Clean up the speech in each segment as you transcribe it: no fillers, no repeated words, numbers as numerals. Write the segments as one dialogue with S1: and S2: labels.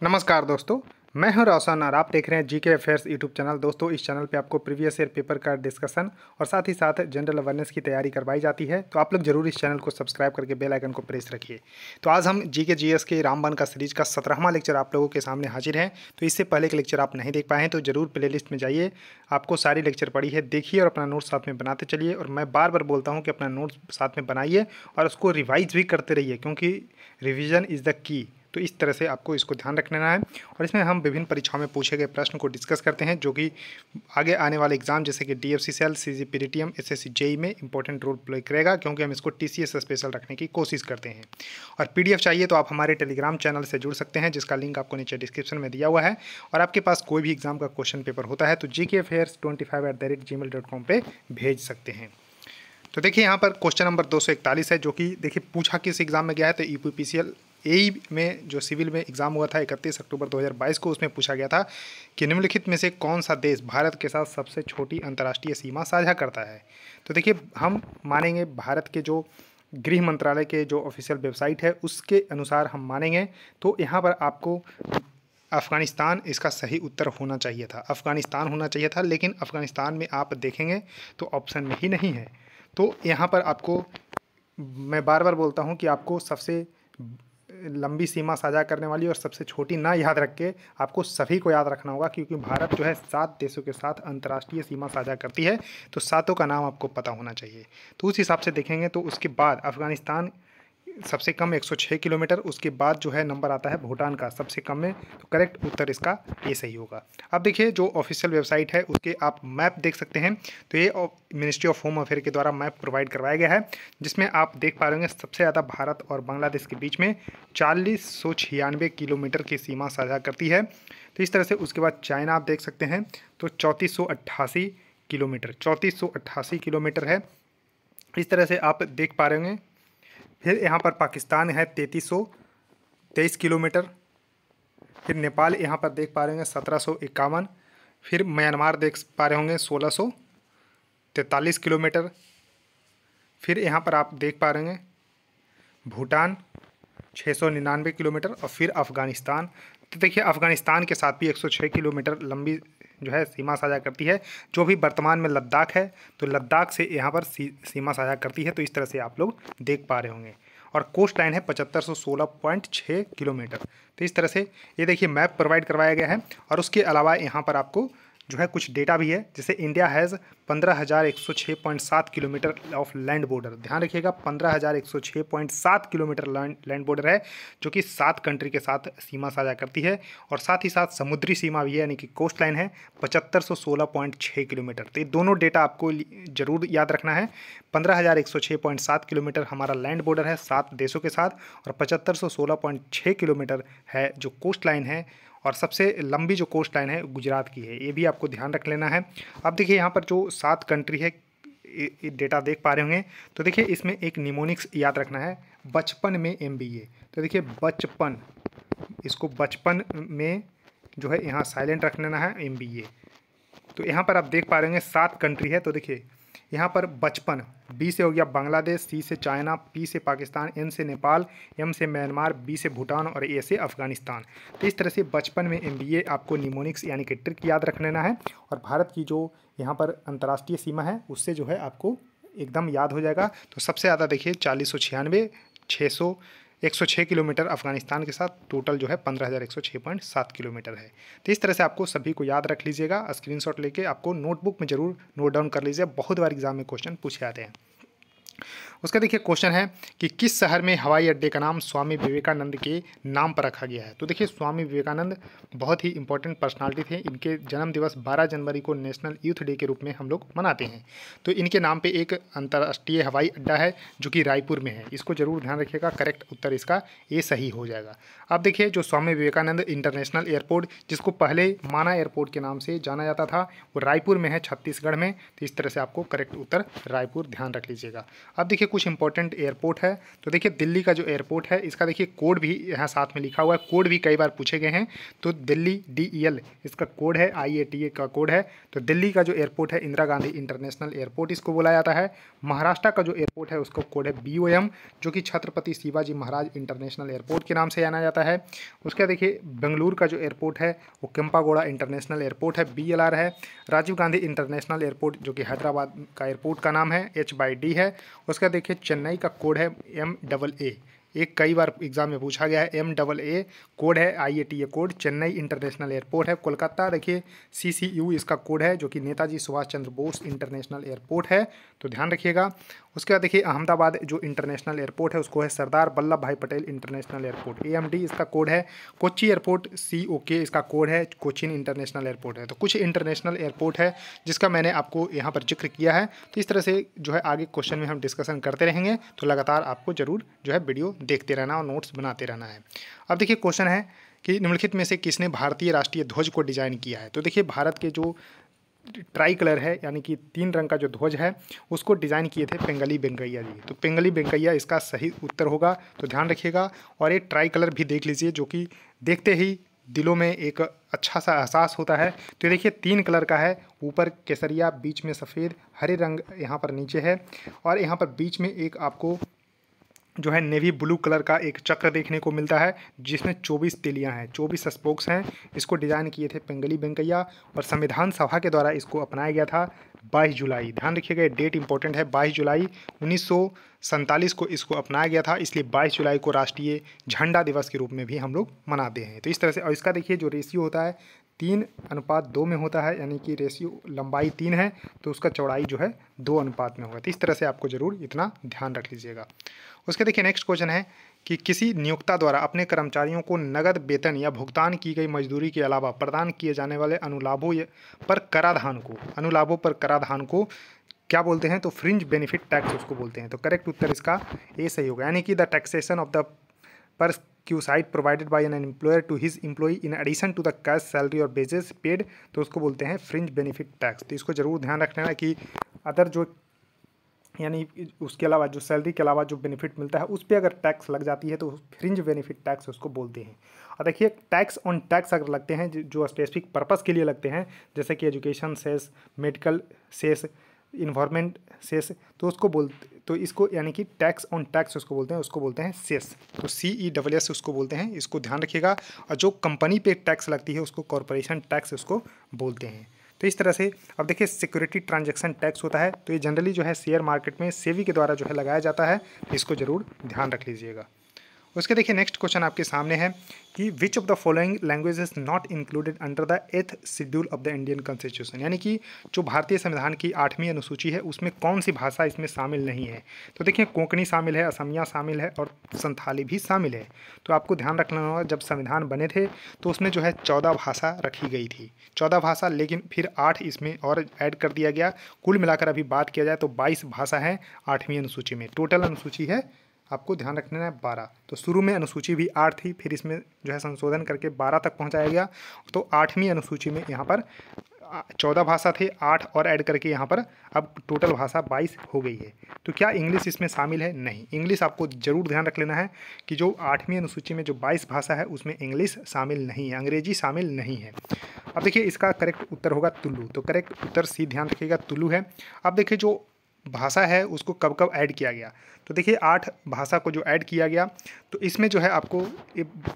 S1: नमस्कार दोस्तों, मैं हूं रोशन और आप देख रहे हैं जीके अफेयर्स यूट्यूब चैनल। दोस्तों, इस चैनल पे आपको प्रीवियस ईयर पेपर का डिस्कशन और साथ ही साथ जनरल अवेयरनेस की तैयारी करवाई जाती है। तो आप लोग जरूर इस चैनल को सब्सक्राइब करके बेल आइकन को प्रेस रखिए। तो आज हम जीके जीएस के रामबाण का सीरीज का 17वां लेक्चर आप लोगों के सामने हाजिर है। तो इससे पहले के लेक्चर आप नहीं देख पाए हैं तो जरूर प्ले लिस्ट में जाइए, आपको सारी लेक्चर पढ़ी है, देखिए और अपना नोट्स साथ में बनाते चलिए। और मैं बार बार बोलता हूँ कि अपना नोट्स साथ में बनाइए और उसको रिवाइज भी करते रहिए, क्योंकि रिविजन इज़ द की। तो इस तरह से आपको इसको ध्यान रखना है। और इसमें हम विभिन्न परीक्षाओं में पूछे गए प्रश्न को डिस्कस करते हैं, जो कि आगे आने वाले एग्जाम जैसे कि डीएफसीसीएल, सीजीपीटीएम, एसएससी जेई में इंपॉर्टेंट रोल प्ले करेगा, क्योंकि हम इसको टीसीएस स्पेशल रखने की कोशिश करते हैं। और पीडीएफ चाहिए तो आप हमारे टेलीग्राम चैनल से जुड़ सकते हैं, जिसका लिंक आपको नीचे डिस्क्रिप्शन में दिया हुआ है। और आपके पास कोई भी एग्जाम का क्वेश्चन पेपर होता है तो gkafairs25@gmail.com पे भेज सकते हैं। तो देखिए यहाँ पर क्वेश्चन नंबर 241 है, जो कि देखिए पूछा किस एग्जाम में गया है तो यूपीपीसीएल एई में जो सिविल में एग्जाम हुआ था 31 अक्टूबर 2022 को, उसमें पूछा गया था कि निम्नलिखित में से कौन सा देश भारत के साथ सबसे छोटी अंतर्राष्ट्रीय सीमा साझा करता है। तो देखिए हम मानेंगे भारत के जो गृह मंत्रालय के जो ऑफिशियल वेबसाइट है उसके अनुसार हम मानेंगे, तो यहाँ पर आपको अफ़गानिस्तान इसका सही उत्तर होना चाहिए था। अफ़गानिस्तान होना चाहिए था, लेकिन अफ़गानिस्तान में आप देखेंगे तो ऑप्शन में ही नहीं है। तो यहाँ पर आपको मैं बार बार बोलता हूँ कि आपको सबसे लंबी सीमा साझा करने वाली और सबसे छोटी ना याद रख के आपको सभी को याद रखना होगा, क्योंकि भारत जो है 7 देशों के साथ अंतर्राष्ट्रीय सीमा साझा करती है। तो सातों का नाम आपको पता होना चाहिए। तो उस हिसाब से देखेंगे तो उसके बाद अफ़गानिस्तान सबसे कम 106 किलोमीटर, उसके बाद जो है नंबर आता है भूटान का सबसे कम में। तो करेक्ट उत्तर इसका ये सही होगा। अब देखिए जो ऑफिशियल वेबसाइट है उसके आप मैप देख सकते हैं। तो ये मिनिस्ट्री ऑफ होम अफेयर के द्वारा मैप प्रोवाइड करवाया गया है, जिसमें आप देख पा रहे होंगे सबसे ज़्यादा भारत और बांग्लादेश के बीच में 4096 किलोमीटर की सीमा साझा करती है। तो इस तरह से उसके बाद चाइना आप देख सकते हैं तो 3488 किलोमीटर, 3488 किलोमीटर है। इस तरह से आप देख पा रहे होंगे। फिर यहाँ पर पाकिस्तान है 3323 किलोमीटर। फिर नेपाल यहाँ पर देख पा रहे होंगे 1751। फिर म्यांमार देख पा रहे होंगे 1643 किलोमीटर। फिर यहाँ पर आप देख पा रहे होंगे भूटान 699 किलोमीटर। और फिर अफ़गानिस्तान, तो देखिए अफ़गानिस्तान के साथ भी 106 किलोमीटर लंबी जो है सीमा साझा करती है, जो भी वर्तमान में लद्दाख है तो लद्दाख से यहाँ पर सीमा साझा करती है। तो इस तरह से आप लोग देख पा रहे होंगे। और कोस्ट लाइन है 7516.6 किलोमीटर। तो इस तरह से ये देखिए मैप प्रोवाइड करवाया गया है। और उसके अलावा यहाँ पर आपको जो है कुछ डेटा भी है, जैसे India has 15,106.7 kilometre of land border. ध्यान रखिएगा 15,106.7 किलोमीटर लैंड बॉर्डर है, जो कि 7 कंट्री के साथ सीमा साझा करती है। और साथ ही साथ समुद्री सीमा भी है, यानी कि कोस्ट लाइन है 7516.6 किलोमीटर। तो ये दोनों डेटा आपको जरूर याद रखना है। 15,106.7 किलोमीटर हमारा लैंड बॉर्डर है 7 देशों के साथ, और 7516.6 किलोमीटर है जो कोस्ट लाइन है। और सबसे लंबी जो कोस्ट लाइन है गुजरात की है, ये भी आपको ध्यान रख लेना है। अब देखिए यहाँ पर जो 7 कंट्री है डेटा देख पा रहे होंगे। तो देखिए इसमें एक निमोनिक्स याद रखना है, बचपन में MBA। तो देखिए बचपन, इसको बचपन में जो है यहाँ साइलेंट रख लेना है MBA। तो यहाँ पर आप देख पा रहे होंगे 7 कंट्री है। तो देखिए यहाँ पर बचपन, B से हो गया बांग्लादेश, C से चाइना, P से पाकिस्तान, N से नेपाल, M से म्यांमार, B से भूटान और A से अफ़गानिस्तान। तो इस तरह से बचपन में MBA आपको निमोनिक्स यानी कि ट्रिक याद रख लेना है। और भारत की जो यहाँ पर अंतर्राष्ट्रीय सीमा है उससे जो है आपको एकदम याद हो जाएगा। तो सबसे ज़्यादा देखिए 4096, 106 किलोमीटर अफगानिस्तान के साथ, टोटल जो है 15,106.7 किलोमीटर है। तो इस तरह से आपको सभी को याद रख लीजिएगा। स्क्रीनशॉट लेके आपको नोटबुक में जरूर नोट डाउन कर लीजिए, बहुत बार एग्जाम में क्वेश्चन पूछे जाते हैं। उसका देखिए क्वेश्चन है कि किस शहर में हवाई अड्डे का नाम स्वामी विवेकानंद के नाम पर रखा गया है। तो देखिए स्वामी विवेकानंद बहुत ही इंपॉर्टेंट पर्सनालिटी थे। इनके जन्म दिवस 12 जनवरी को नेशनल यूथ डे के रूप में हम लोग मनाते हैं। तो इनके नाम पे एक अंतर्राष्ट्रीय हवाई अड्डा है जो कि रायपुर में है। इसको जरूर ध्यान रखिएगा, करेक्ट उत्तर इसका ये सही हो जाएगा। अब देखिए जो स्वामी विवेकानंद इंटरनेशनल एयरपोर्ट, जिसको पहले माना एयरपोर्ट के नाम से जाना जाता था, वो रायपुर में है, छत्तीसगढ़ में। तो इस तरह से आपको करेक्ट उत्तर रायपुर ध्यान रख लीजिएगा। अब देखिए कुछ इंपॉर्टेंट एयरपोर्ट है। तो देखिए दिल्ली का जो एयरपोर्ट है इसका देखिए कोड भी यहाँ साथ में लिखा हुआ है, कोड भी कई बार पूछे गए हैं। तो दिल्ली DEL इसका कोड है, IATA का कोड है। तो दिल्ली का जो एयरपोर्ट है इंदिरा गांधी इंटरनेशनल एयरपोर्ट इसको बोला जाता है। महाराष्ट्र का जो एयरपोर्ट है उसका कोड है BOM, जो कि छत्रपति शिवाजी महाराज इंटरनेशनल एयरपोर्ट के नाम से जाना जाता है। उसका देखिए बेंगलुरु का जो एयरपोर्ट है वो केम्पागोड़ा इंटरनेशनल एयरपोर्ट है, BLR है। राजीव गांधी इंटरनेशनल एयरपोर्ट जो कि हैदराबाद का एयरपोर्ट का नाम है, HD है। उसका देखिए चेन्नई का कोड है MAA, एक कई बार एग्जाम में पूछा गया है, MAA कोड है, IATA code, Chennai international airport है। कोलकाता देखिए CCU इसका कोड है, जो कि नेताजी सुभाष चंद्र बोस इंटरनेशनल एयरपोर्ट है, तो ध्यान रखिएगा। उसके बाद देखिए अहमदाबाद जो इंटरनेशनल एयरपोर्ट है उसको है सरदार वल्लभ भाई पटेल इंटरनेशनल एयरपोर्ट, AMD इसका कोड है। कोच्चि एयरपोर्ट COK इसका कोड है, कोचीन इंटरनेशनल एयरपोर्ट है। तो कुछ इंटरनेशनल एयरपोर्ट है जिसका मैंने आपको यहाँ पर जिक्र किया है। तो इस तरह से जो है आगे क्वेश्चन में हम डिस्कशन करते रहेंगे, तो लगातार आपको जरूर जो है वीडियो देखते रहना और नोट्स बनाते रहना है। अब देखिए क्वेश्चन है कि निम्नलिखित में से किसने भारतीय राष्ट्रीय ध्वज को डिजाइन किया है। तो देखिए भारत के जो ट्राई कलर है यानी कि 3 रंग का जो ध्वज है उसको डिज़ाइन किए थे पिंगली वेंकैया जी। तो पिंगली वेंकैया इसका सही उत्तर होगा, तो ध्यान रखिएगा। और एक ट्राई कलर भी देख लीजिए, जो कि देखते ही दिलों में एक अच्छा सा एहसास होता है। तो ये देखिए 3 कलर का है, ऊपर केसरिया, बीच में सफ़ेद, हरे रंग यहाँ पर नीचे है, और यहाँ पर बीच में एक आपको जो है नेवी ब्लू कलर का एक चक्र देखने को मिलता है, जिसमें 24 तिलियां हैं, 24 स्पोक्स हैं। इसको डिज़ाइन किए थे पिंगली वेंकैया, और संविधान सभा के द्वारा इसको अपनाया गया था 22 जुलाई। ध्यान रखिएगा, ये डेट इंपॉर्टेंट है, 22 जुलाई 1947 को इसको अपनाया गया था, इसलिए 22 जुलाई को राष्ट्रीय झंडा दिवस के रूप में भी हम लोग मनाते हैं। तो इस तरह से, और इसका देखिए जो रेशियो होता है 3:2 में होता है, यानी कि रेशियो लंबाई 3 है तो उसका चौड़ाई जो है 2 अनुपात में होगा। तो इस तरह से आपको जरूर इतना ध्यान रख लीजिएगा। उसके देखिए नेक्स्ट क्वेश्चन है कि किसी नियोक्ता द्वारा अपने कर्मचारियों को नगद वेतन या भुगतान की गई मजदूरी के अलावा प्रदान किए जाने वाले अनुलाभों पर कराधान को क्या बोलते हैं। तो फ्रिंज बेनिफिट टैक्स उसको बोलते हैं। तो करेक्ट उत्तर इसका ए सही होगा, यानी कि the taxation of the perquisite provided by an employer to his employee in addition to the cash salary और बेजेस पेड, तो उसको बोलते हैं फ्रिंज बेनिफिट टैक्स। तो इसको जरूर ध्यान रखना है कि अदर जो यानी उसके अलावा जो सैलरी के अलावा जो बेनिफिट मिलता है उस पर अगर टैक्स लग जाती है तो फ्रिंज बेनिफिट टैक्स उसको बोलते हैं। और देखिए टैक्स ऑन टैक्स अगर लगते हैं जो स्पेसिफिक पर्पस के लिए लगते हैं, जैसे कि education cess, medical cess, environment cess, तो इसको यानी कि टैक्स ऑन टैक्स उसको बोलते हैं सेस। तो CESS उसको बोलते हैं, इसको ध्यान रखिएगा। और जो कंपनी पे टैक्स लगती है उसको कॉरपोरेशन टैक्स उसको बोलते हैं। तो इस तरह से अब देखिए सिक्योरिटी ट्रांजैक्शन टैक्स होता है, तो ये जनरली जो है शेयर मार्केट में सेबी के द्वारा जो है लगाया जाता है, तो इसको जरूर ध्यान रख लीजिएगा। उसके देखिए नेक्स्ट क्वेश्चन आपके सामने है कि which of the following language is not included under the 8th schedule of the Indian constitution, यानी कि जो भारतीय संविधान की 8वीं अनुसूची है उसमें कौन सी भाषा इसमें शामिल नहीं है। तो देखिए कोंकणी शामिल है, असमिया शामिल है और संथाली भी शामिल है। तो आपको ध्यान रखना होगा जब संविधान बने थे तो उसमें जो है 14 भाषा रखी गई थी, 14 भाषा, लेकिन फिर 8 इसमें और ऐड कर दिया गया। कुल मिलाकर अभी बात किया जाए तो 22 भाषा है 8वीं अनुसूची में। टोटल अनुसूची है, आपको ध्यान रखना है 12। तो शुरू में अनुसूची भी 8 थी, फिर इसमें जो है संशोधन करके 12 तक पहुंचाया गया। तो 8वीं अनुसूची में यहाँ पर 14 भाषा थे, 8 और ऐड करके यहाँ पर अब टोटल भाषा 22 हो गई है। तो क्या इंग्लिश इसमें शामिल है? नहीं। इंग्लिश आपको जरूर ध्यान रख लेना है कि जो 8वीं अनुसूची में जो 22 भाषा है उसमें इंग्लिश शामिल नहीं है, अंग्रेजी शामिल नहीं है। अब देखिए इसका करेक्ट उत्तर होगा तुलु। तो करेक्ट उत्तर सी ध्यान रखिएगा, तुलु है। अब देखिए जो भाषा है उसको कब कब ऐड किया गया, तो देखिए 8 भाषा को जो ऐड किया गया तो इसमें जो है आपको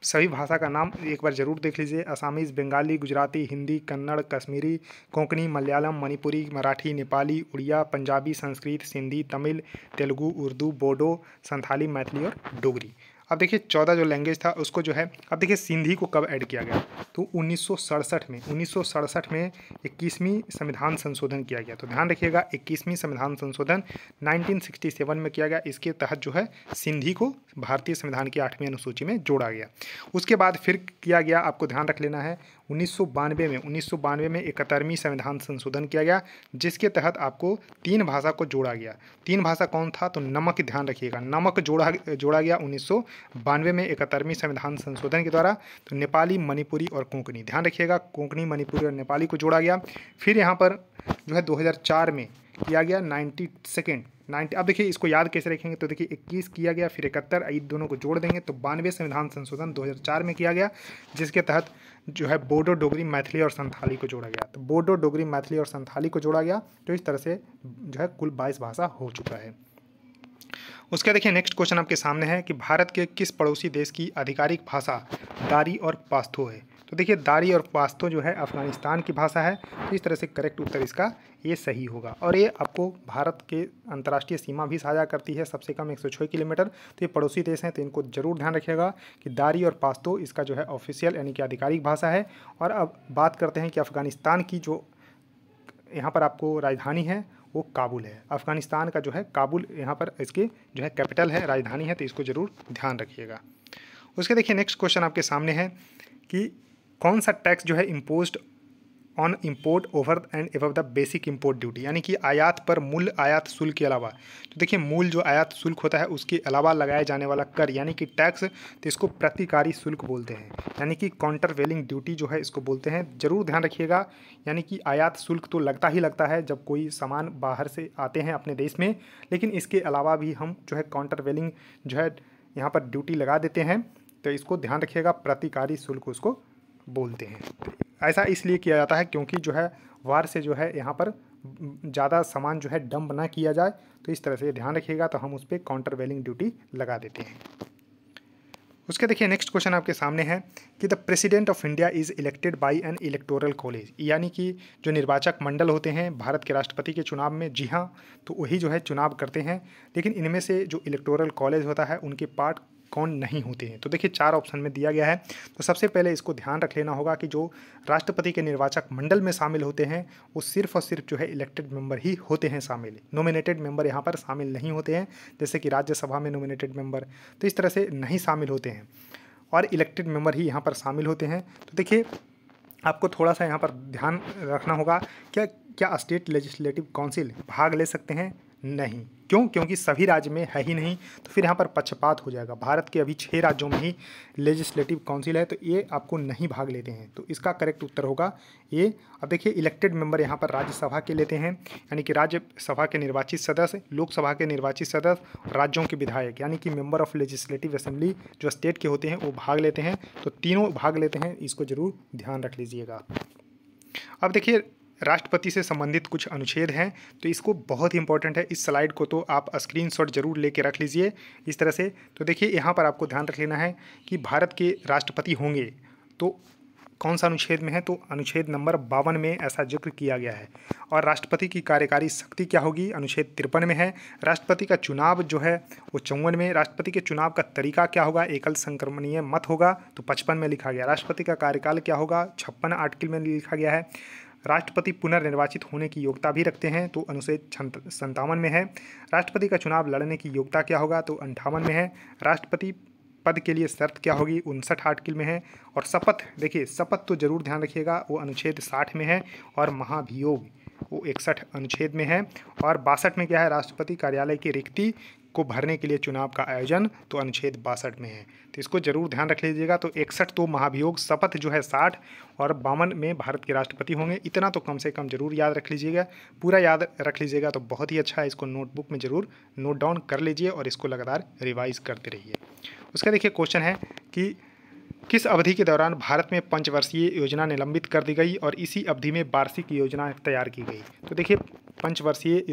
S1: सभी भाषा का नाम एक बार ज़रूर देख लीजिए। असामीज़, बंगाली, गुजराती, हिंदी, कन्नड़, कश्मीरी, कोंकणी, मलयालम, मणिपुरी, मराठी, नेपाली, उड़िया, पंजाबी, संस्कृत, सिंधी, तमिल, तेलुगु, उर्दू, बोडो, संथाली, मैथिली और डोगरी। अब देखिए 14 जो लैंग्वेज था उसको जो है, अब देखिए सिंधी को कब ऐड किया गया, तो 1967 में 21वीं संविधान संशोधन किया गया। तो ध्यान रखिएगा 21वीं संविधान संशोधन 1967 में किया गया। इसके तहत जो है सिंधी को भारतीय संविधान की 8वीं अनुसूची में जोड़ा गया। उसके बाद फिर किया गया, आपको ध्यान रख लेना है 1992 में 71वीं संविधान संशोधन किया गया, जिसके तहत आपको 3 भाषा को जोड़ा गया। 3 भाषा कौन था, तो नमक, ध्यान रखिएगा, नमक जोड़ा गया 1992 में 71वीं संविधान संशोधन के द्वारा। तो नेपाली, मणिपुरी और कोंकणी, ध्यान रखिएगा, कोंकणी, मणिपुरी और नेपाली को जोड़ा गया। फिर यहाँ पर जो है 2004 में किया गया 90। अब देखिए इसको याद कैसे रखेंगे, तो देखिए 21 किया गया, फिर 71, इन दोनों को जोड़ देंगे तो 92 संविधान संशोधन 2004 में किया गया, जिसके तहत जो है बोडो, डोगरी, मैथिली और संथाली को जोड़ा गया। तो बोडो, डोगरी, मैथिली और संथाली को जोड़ा गया, तो इस तरह से जो है कुल 22 भाषा हो चुका है। उसका देखिए नेक्स्ट क्वेश्चन आपके सामने है कि भारत के किस पड़ोसी देश की आधिकारिक भाषा दारी और पाश्तो है। तो देखिए दारी और पाश्तो जो है अफगानिस्तान की भाषा है, तो इस तरह से करेक्ट उत्तर इसका ये सही होगा। और ये आपको भारत के अंतर्राष्ट्रीय सीमा भी साझा करती है, सबसे कम 106 किलोमीटर। तो ये पड़ोसी देश हैं, तो इनको जरूर ध्यान रखिएगा कि दारी और पाश्तो इसका जो है ऑफिशियल यानी कि आधिकारिक भाषा है। और अब बात करते हैं कि अफगानिस्तान की जो यहाँ पर आपको राजधानी है वो काबुल है। अफगानिस्तान का जो है काबुल यहाँ पर इसकी जो है कैपिटल है, राजधानी है, तो इसको ज़रूर ध्यान रखिएगा। उसके देखिए नेक्स्ट क्वेश्चन आपके सामने है कि कौन सा टैक्स जो है imposed on import over and above the basic import duty, यानी कि आयात पर मूल आयात शुल्क के अलावा। तो देखिए मूल जो आयात शुल्क होता है उसके अलावा लगाया जाने वाला कर यानी कि टैक्स, तो इसको प्रतिकारी शुल्क बोलते हैं, यानी कि काउंटरवेलिंग ड्यूटी जो है इसको बोलते हैं। जरूर ध्यान रखिएगा, यानी कि आयात शुल्क तो लगता ही लगता है जब कोई सामान बाहर से आते हैं अपने देश में, लेकिन इसके अलावा भी हम जो है काउंटरवेलिंग जो है यहाँ पर ड्यूटी लगा देते हैं, तो इसको ध्यान रखिएगा, प्रतिकारी शुल्क उसको बोलते हैं। ऐसा इसलिए किया जाता है क्योंकि जो है वार से जो है यहाँ पर ज़्यादा सामान जो है डंप ना किया जाए, तो इस तरह से ध्यान रखिएगा, तो हम उस पर काउंटरवेलिंग ड्यूटी लगा देते हैं। उसके देखिए नेक्स्ट क्वेश्चन आपके सामने है कि the president of India is elected by N electoral college, यानी कि जो निर्वाचक मंडल होते हैं भारत के राष्ट्रपति के चुनाव में, जी हाँ, तो वही जो है चुनाव करते हैं, लेकिन इनमें से जो इलेक्टोरल कॉलेज होता है उनके पार्ट कौन नहीं होते हैं। तो देखिए 4 ऑप्शन में दिया गया है। तो सबसे पहले इसको ध्यान रख लेना होगा कि जो राष्ट्रपति के निर्वाचक मंडल में शामिल होते हैं वो सिर्फ और सिर्फ जो है इलेक्टेड मेंबर ही होते हैं शामिल, नॉमिनेटेड मेंबर यहाँ पर शामिल नहीं होते हैं, जैसे कि राज्यसभा में नॉमिनेटेड मेंबर, तो इस तरह से नहीं शामिल होते हैं और इलेक्टेड मेंबर ही यहाँ पर शामिल होते हैं। तो देखिए आपको थोड़ा सा यहाँ पर ध्यान रखना होगा, क्या स्टेट लेजिस्लेटिव काउंसिल भाग ले सकते हैं? नहीं। क्यों? क्योंकि सभी राज्य में है ही नहीं, तो फिर यहाँ पर पक्षपात हो जाएगा। भारत के अभी 6 राज्यों में ही लेजिस्लेटिव काउंसिल है, तो ये आपको नहीं भाग लेते हैं, तो इसका करेक्ट उत्तर होगा ये। अब देखिए इलेक्टेड मेंबर यहाँ पर राज्यसभा के लेते हैं, यानी कि राज्यसभा के निर्वाचित सदस्य, लोकसभा के निर्वाचित सदस्य, राज्यों के विधायक, यानी कि मेंबर ऑफ लेजिस्लेटिव असेंबली जो स्टेट के होते हैं वो भाग लेते हैं, तो तीनों भाग लेते हैं, इसको जरूर ध्यान रख लीजिएगा। अब देखिए राष्ट्रपति से संबंधित कुछ अनुच्छेद हैं, तो इसको बहुत ही इंपॉर्टेंट है, इस स्लाइड को तो आप स्क्रीनशॉट जरूर लेके रख लीजिए इस तरह से। तो देखिए यहाँ पर आपको ध्यान रख लेना है कि भारत के राष्ट्रपति होंगे तो कौन सा अनुच्छेद में है, तो अनुच्छेद नंबर 52 में ऐसा जिक्र किया गया है। और राष्ट्रपति की कार्यकारी शक्ति क्या होगी, अनुच्छेद 53 में है। राष्ट्रपति का चुनाव जो है वो 54 में। राष्ट्रपति के चुनाव का तरीका क्या होगा, एकल संक्रमणीय मत होगा, तो 55 में लिखा गया। राष्ट्रपति का कार्यकाल क्या होगा, 56 आर्टिकल में लिखा गया है। राष्ट्रपति पुनर्निर्वाचित होने की योग्यता भी रखते हैं, तो अनुच्छेद 57 में है। राष्ट्रपति का चुनाव लड़ने की योग्यता क्या होगा, तो 58 में है। राष्ट्रपति पद के लिए शर्त क्या होगी, 59 आर्टिकल में है। और शपथ, देखिए शपथ तो जरूर ध्यान रखिएगा, वो अनुच्छेद 60 में है। और महाभियोग वो 61 अनुच्छेद में है। और 62 में क्या है, राष्ट्रपति कार्यालय की रिक्ति को भरने के लिए चुनाव का आयोजन, तो अनुच्छेद 62 में है, तो इसको जरूर ध्यान रख लीजिएगा। तो 61 तो महाभियोग, शपथ जो है 60 और 52 में भारत के राष्ट्रपति होंगे। इतना तो कम से कम जरूर याद रख लीजिएगा, पूरा याद रख लीजिएगा तो बहुत ही अच्छा है। इसको नोटबुक में जरूर नोट डाउन कर लीजिए और इसको लगातार रिवाइज करते रहिए। उसका देखिए क्वेश्चन है कि किस अवधि के दौरान भारत में पंचवर्षीय योजना निलंबित कर दी गई और इसी अवधि में वार्षिक योजना तैयार की गई। तो देखिए पंचवर्षीय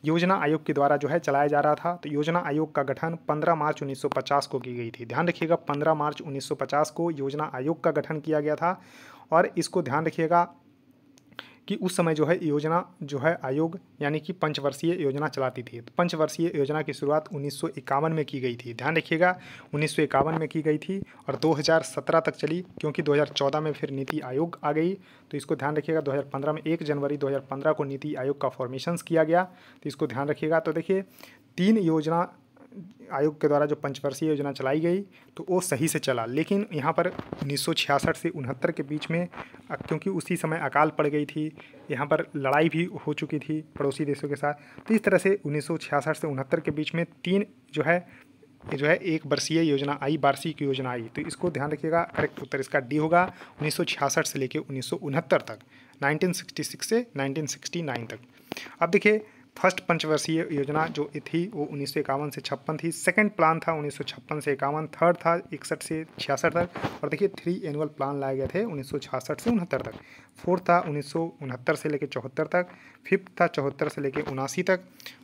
S1: योजना आयोग के द्वारा जो है चलाया जा रहा था। तो योजना आयोग का गठन 15 मार्च 1950 को की गई थी। ध्यान रखिएगा 15 मार्च 1950 को योजना आयोग का गठन किया गया था। और इसको ध्यान रखिएगा कि उस समय जो है योजना जो है आयोग यानी कि पंचवर्षीय योजना चलाती थी। तो पंचवर्षीय योजना की शुरुआत 1951 में की गई थी। ध्यान रखिएगा 1951 में की गई थी और 2017 तक चली, क्योंकि 2014 में फिर नीति आयोग आ गई। तो इसको ध्यान रखिएगा 2015 में 1 जनवरी 2015 को नीति आयोग का फॉर्मेशंस किया गया, तो इसको ध्यान रखिएगा। तो देखिए 3 योजना आयोग के द्वारा जो पंचवर्षीय योजना चलाई गई तो वो सही से चला, लेकिन यहाँ पर 1966 से 69 के बीच में, क्योंकि उसी समय अकाल पड़ गई थी, यहाँ पर लड़ाई भी हो चुकी थी पड़ोसी देशों के साथ, तो इस तरह से 1966 से 69 के बीच में 3 जो है 1 वर्षीय योजना आई, वार्षिक योजना आई। तो इसको ध्यान रखिएगा, करेक्ट उत्तर इसका डी होगा। 1966 से लेकर 1969 तक, 1966 से 1969 तक। अब देखिए फर्स्ट पंचवर्षीय योजना जो थी वो 1951 से 56 थी। सेकंड प्लान था 1956 से 51, थर्ड था 61 से 66 तक, और देखिए 3 एनुअल प्लान लाए गए थे 1966 से 69 तक। फोर्थ था 1969 से लेकर 74 तक, फिफ्थ था 74 से लेकर 79 तक।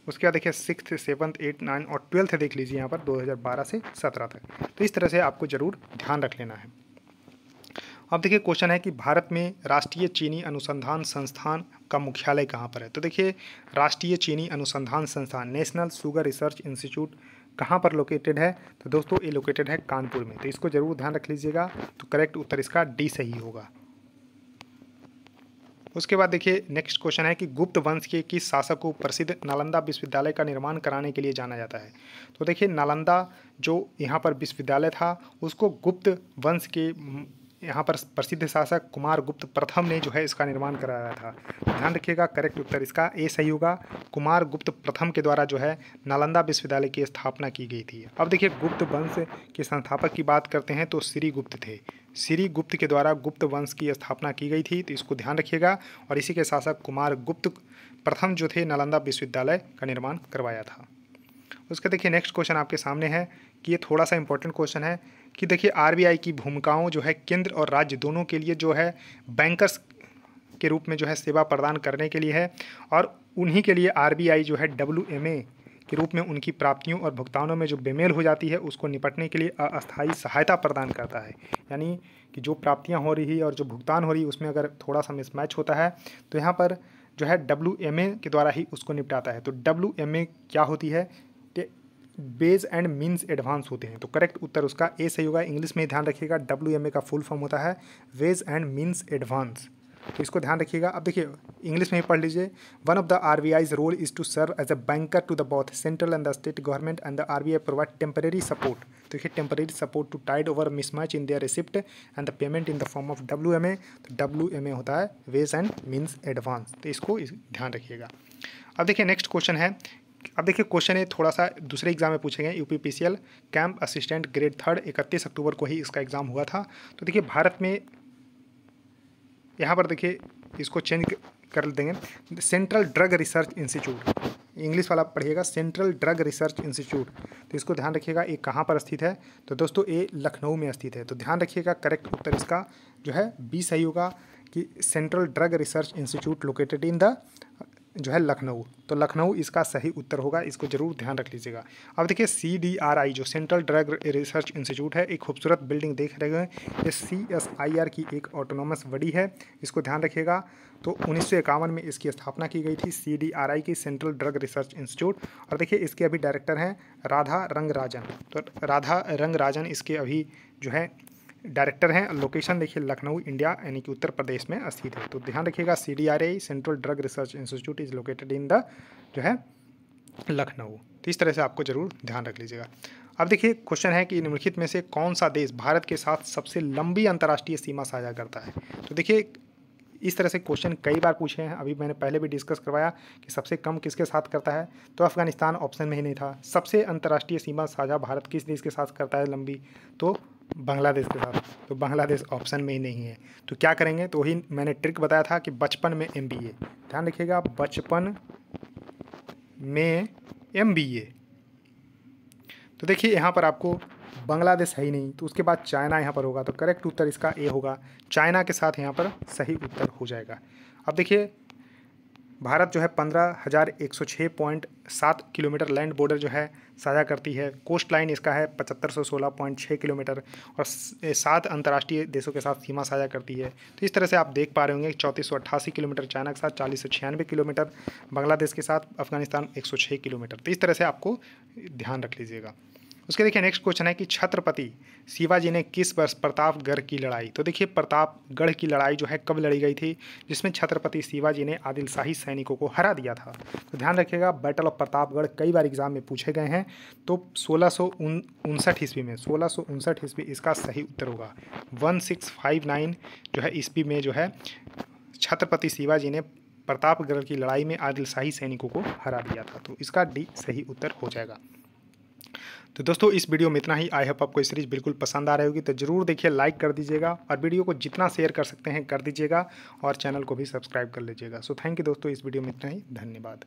S1: उसके बाद देखिए 6th, 7th, 8th, 9th और 12th देख लीजिए यहाँ पर 2012 से 17 तक। तो इस तरह से आपको ज़रूर ध्यान रख लेना है। अब देखिए क्वेश्चन है कि भारत में राष्ट्रीय चीनी अनुसंधान संस्थान का मुख्यालय कहाँ पर है। तो देखिए राष्ट्रीय चीनी अनुसंधान संस्थान नेशनल शुगर रिसर्च इंस्टीट्यूट कहाँ पर लोकेटेड है। तो दोस्तों ये लोकेटेड है कानपुर में। तो इसको जरूर ध्यान रख लीजिएगा। तो करेक्ट उत्तर इसका डी सही होगा। उसके बाद देखिए नेक्स्ट क्वेश्चन है कि गुप्त वंश के किस शासक को प्रसिद्ध नालंदा विश्वविद्यालय का निर्माण कराने के लिए जाना जाता है। तो देखिए नालंदा जो यहाँ पर विश्वविद्यालय था उसको गुप्त वंश के यहाँ पर प्रसिद्ध शासक कुमार गुप्त प्रथम ने जो है इसका निर्माण कराया था। ध्यान रखिएगा करेक्ट उत्तर इसका ए सही होगा। कुमार गुप्त प्रथम के द्वारा जो है नालंदा विश्वविद्यालय की स्थापना की गई थी। अब देखिए गुप्त वंश के संस्थापक की बात करते हैं तो श्री गुप्त थे। श्री गुप्त के द्वारा गुप्त वंश की स्थापना की गई थी। तो इसको ध्यान रखिएगा। और इसी के शासक कुमार गुप्त प्रथम जो थे नालंदा विश्वविद्यालय का निर्माण करवाया था। उसके देखिए नेक्स्ट क्वेश्चन आपके सामने है कि ये थोड़ा सा इंपॉर्टेंट क्वेश्चन है कि देखिए आरबीआई की भूमिकाओं जो है केंद्र और राज्य दोनों के लिए जो है बैंकर्स के रूप में जो है सेवा प्रदान करने के लिए है, और उन्हीं के लिए आरबीआई जो है WMA के रूप में उनकी प्राप्तियों और भुगतानों में जो बेमेल हो जाती है उसको निपटने के लिए अस्थायी सहायता प्रदान करता है। यानी कि जो प्राप्तियाँ हो रही है और जो भुगतान हो रही है उसमें अगर थोड़ा सा मिसमैच होता है तो यहाँ पर जो है WMA के द्वारा ही उसको निपटाता है। तो WMA क्या होती है, वेज एंड मीन्स एडवांस होते हैं। तो करेक्ट उत्तर उसका ए सही होगा। इंग्लिश में ध्यान रखिएगा WMA का फुल फॉर्म होता है वेज एंड मीन्स एडवांस। तो इसको ध्यान रखिएगा। अब देखिए इंग्लिश में ही पढ़ लीजिए। One of the RBI's role is to serve as a banker to the both central and the state government and the RBI provide temporary support. तो देखिए temporary support to tide over mismatch in their receipt and the payment in the form of WMA। तो WMA होता है veg and means advance. तो इसको ध्यान रखिएगा। अब देखिए नेक्स्ट क्वेश्चन है। अब देखिए क्वेश्चन है थोड़ा सा दूसरे एग्जाम में पूछे गए। UPPCL कैंप असिस्टेंट ग्रेड 3 31 अक्टूबर को ही इसका एग्ज़ाम हुआ था। तो देखिए भारत में यहाँ पर देखिए इसको चेंज कर देंगे central drug research institute. English वाला पढ़िएगा सेंट्रल ड्रग रिसर्च इंस्टीट्यूट। तो इसको ध्यान रखिएगा ये कहाँ पर स्थित है। तो दोस्तों ये लखनऊ में स्थित है। तो ध्यान रखिएगा करेक्ट उत्तर इसका जो है बी सही होगा कि central drug research institute located in the जो है लखनऊ। तो लखनऊ इसका सही उत्तर होगा। इसको जरूर ध्यान रख लीजिएगा। अब देखिए CDRI जो सेंट्रल ड्रग रिसर्च इंस्टीट्यूट है, एक खूबसूरत बिल्डिंग देख रहे हैं। ये CSIR की एक ऑटोनोमस बॉडी है। इसको ध्यान रखिएगा। तो 1951 में इसकी स्थापना की गई थी CDRI की सेंट्रल ड्रग रिसर्च इंस्टीट्यूट। और देखिए इसके अभी डायरेक्टर हैं राधा रंगराजन। तो राधा रंगराजन इसके अभी जो है डायरेक्टर हैं। लोकेशन देखिए लखनऊ इंडिया यानी कि उत्तर प्रदेश में स्थित है। तो ध्यान रखिएगा CDRI central drug research institute is located in the जो है लखनऊ। तो इस तरह से आपको जरूर ध्यान रख लीजिएगा। अब देखिए क्वेश्चन है कि निम्नलिखित में से कौन सा देश भारत के साथ सबसे लंबी अंतर्राष्ट्रीय सीमा साझा करता है। तो देखिए इस तरह से क्वेश्चन कई बार पूछे हैं। अभी मैंने पहले भी डिस्कस करवाया कि सबसे कम किसके साथ करता है। तो अफगानिस्तान ऑप्शन में ही नहीं था। सबसे अंतर्राष्ट्रीय सीमा साझा भारत किस देश के साथ करता है लंबी, तो बांग्लादेश के साथ। तो बांग्लादेश ऑप्शन में ही नहीं है। तो क्या करेंगे, तो वही मैंने ट्रिक बताया था कि बचपन में MBA। ध्यान रखिएगा बचपन में MBA। तो देखिए यहाँ पर आपको बांग्लादेश है ही नहीं, तो उसके बाद चाइना यहाँ पर होगा। तो करेक्ट उत्तर इसका ए होगा। चाइना के साथ यहाँ पर सही उत्तर हो जाएगा। अब देखिए भारत जो है 15,106.7 किलोमीटर लैंड बॉर्डर जो है साझा करती है। कोस्ट लाइन इसका है 7516.6 किलोमीटर और 7 अंतर्राष्ट्रीय देशों के साथ सीमा साझा करती है। तो इस तरह से आप देख पा रहे होंगे 3488 किलोमीटर चाइना के साथ, 4096 किलोमीटर बांग्लादेश के साथ, अफगानिस्तान 106 किलोमीटर। तो इस तरह से आपको ध्यान रख लीजिएगा। उसके देखिए नेक्स्ट क्वेश्चन है कि छत्रपति शिवाजी ने किस वर्ष प्रतापगढ़ की लड़ाई। तो देखिए प्रतापगढ़ की लड़ाई जो है कब लड़ी गई थी, जिसमें छत्रपति शिवाजी ने आदिल शाही सैनिकों को हरा दिया था। तो ध्यान रखिएगा बैटल ऑफ प्रतापगढ़ कई बार एग्जाम में पूछे गए हैं। तो 1659 ईस्वी में, 1659 ईस्वी इसका सही उत्तर होगा। 1659 जो है ईस्वी में जो है छत्रपति शिवाजी ने प्रतापगढ़ की लड़ाई में आदिल शाही सैनिकों को हरा दिया था। तो इसका डी सही उत्तर हो जाएगा। तो दोस्तों इस वीडियो में इतना ही। आई होप आपको सीरीज बिल्कुल पसंद आ रही होगी। तो जरूर देखिए, लाइक कर दीजिएगा और वीडियो को जितना शेयर कर सकते हैं कर दीजिएगा और चैनल को भी सब्सक्राइब कर लीजिएगा। सो थैंक यू दोस्तों, इस वीडियो में इतना ही। धन्यवाद।